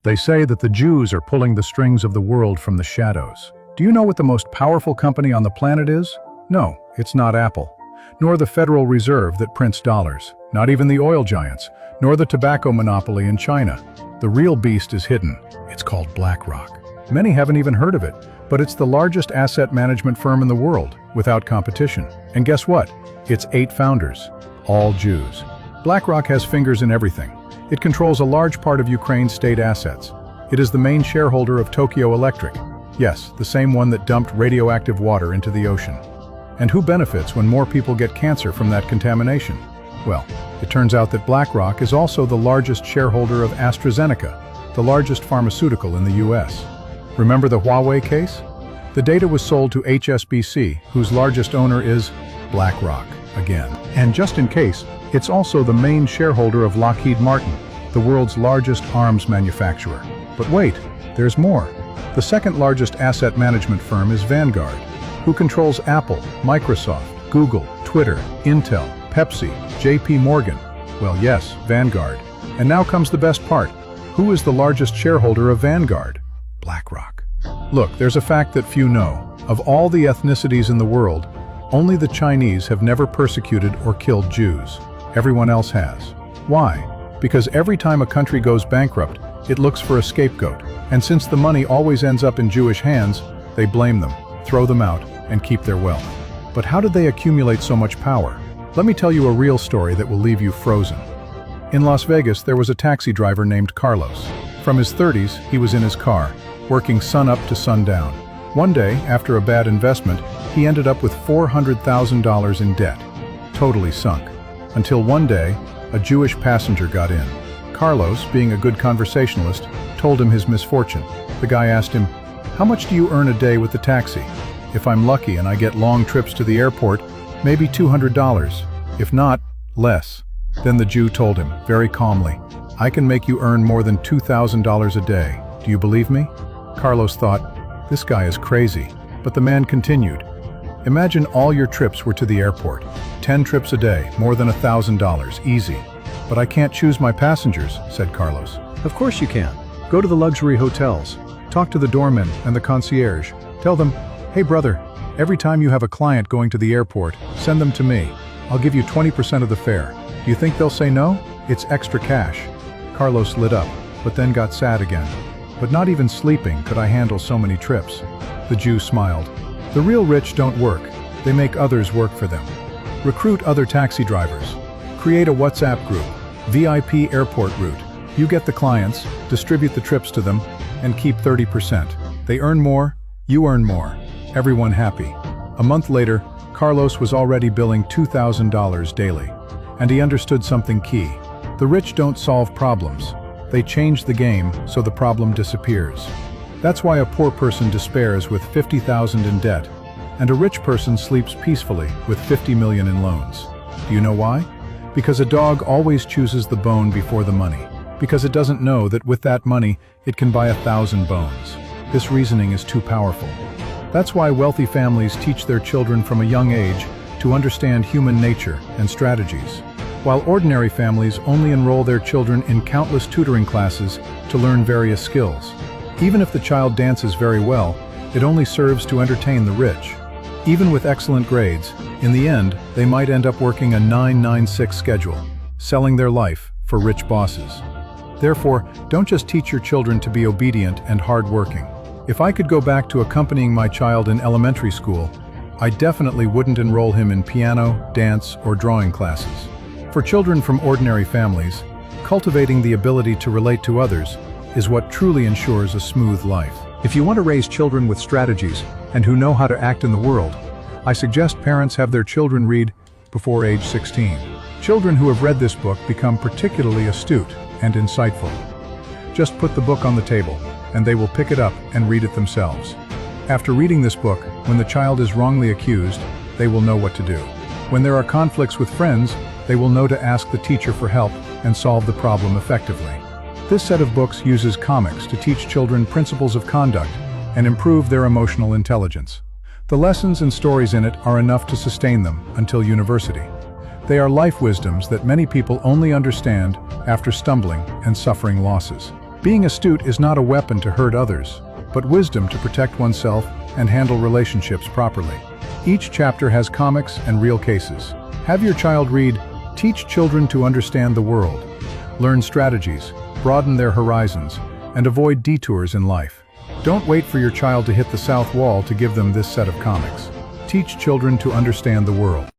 They say that the Jews are pulling the strings of the world from the shadows. Do you know what the most powerful company on the planet is? No, it's not Apple, nor the Federal Reserve that prints dollars, not even the oil giants, nor the tobacco monopoly in China. The real beast is hidden. It's called BlackRock. Many haven't even heard of it, but it's the largest asset management firm in the world, without competition. And guess what? It's 8 founders, all Jews. BlackRock has fingers in everything. It controls a large part of Ukraine's state assets. It is the main shareholder of Tokyo Electric. Yes, the same one that dumped radioactive water into the ocean. And who benefits when more people get cancer from that contamination? Well, it turns out that BlackRock is also the largest shareholder of AstraZeneca, the largest pharmaceutical in the US. Remember the Huawei case? The data was sold to HSBC, whose largest owner is BlackRock again. And just in case, it's also the main shareholder of Lockheed Martin, the world's largest arms manufacturer. But wait, there's more. The second largest asset management firm is Vanguard, who controls Apple, Microsoft, Google, Twitter, Intel, Pepsi, JP Morgan. Well, yes, Vanguard. And now comes the best part. Who is the largest shareholder of Vanguard? BlackRock. Look, there's a fact that few know. Of all the ethnicities in the world, only the Chinese have never persecuted or killed Jews. Everyone else has. Why? Because every time a country goes bankrupt, it looks for a scapegoat. And since the money always ends up in Jewish hands, they blame them, throw them out, and keep their wealth. But how did they accumulate so much power? Let me tell you a real story that will leave you frozen. In Las Vegas, there was a taxi driver named Carlos. From his 30s, he was in his car, working sun up to sundown. One day, after a bad investment, he ended up with $400,000 in debt, totally sunk. Until one day, a Jewish passenger got in. Carlos, being a good conversationalist, told him his misfortune. The guy asked him, "How much do you earn a day with the taxi?" "If I'm lucky and I get long trips to the airport, maybe $200. If not, less." Then the Jew told him, very calmly, "I can make you earn more than $2,000 a day. Do you believe me?" Carlos thought, "This guy is crazy." But the man continued, "Imagine all your trips were to the airport. 10 trips a day, more than $1,000, easy." "But I can't choose my passengers," said Carlos. "Of course you can. Go to the luxury hotels. Talk to the doorman and the concierge. Tell them, 'Hey brother, every time you have a client going to the airport, send them to me. I'll give you 20% of the fare.' Do you think they'll say no? It's extra cash." Carlos lit up, but then got sad again. "But not even sleeping could I handle so many trips." The Jew smiled. "The real rich don't work. They make others work for them. Recruit other taxi drivers. Create a WhatsApp group. VIP airport route. You get the clients, distribute the trips to them, and keep 30%. They earn more, you earn more. Everyone happy." A month later, Carlos was already billing $2,000 daily. And he understood something key. The rich don't solve problems. They change the game so the problem disappears. That's why a poor person despairs with 50,000 in debt, and a rich person sleeps peacefully with 50 million in loans. Do you know why? Because a dog always chooses the bone before the money. Because it doesn't know that with that money, it can buy 1,000 bones. This reasoning is too powerful. That's why wealthy families teach their children from a young age to understand human nature and strategies, while ordinary families only enroll their children in countless tutoring classes to learn various skills. Even if the child dances very well, it only serves to entertain the rich. Even with excellent grades, in the end, they might end up working a 9-9-6 schedule, selling their life for rich bosses. Therefore, don't just teach your children to be obedient and hardworking. If I could go back to accompanying my child in elementary school, I definitely wouldn't enroll him in piano, dance, or drawing classes. For children from ordinary families, cultivating the ability to relate to others is what truly ensures a smooth life. If you want to raise children with strategies and who know how to act in the world, I suggest parents have their children read before age 16. Children who have read this book become particularly astute and insightful. Just put the book on the table, and they will pick it up and read it themselves. After reading this book, when the child is wrongly accused, they will know what to do. When there are conflicts with friends, they will know to ask the teacher for help and solve the problem effectively. This set of books uses comics to teach children principles of conduct and improve their emotional intelligence. The lessons and stories in it are enough to sustain them until university. They are life wisdoms that many people only understand after stumbling and suffering losses. Being astute is not a weapon to hurt others, but wisdom to protect oneself and handle relationships properly. Each chapter has comics and real cases. Have your child read Teach Children to Understand the World. Learn strategies, broaden their horizons, and avoid detours in life. Don't wait for your child to hit the south wall to give them this set of comics. Teach children to understand the world.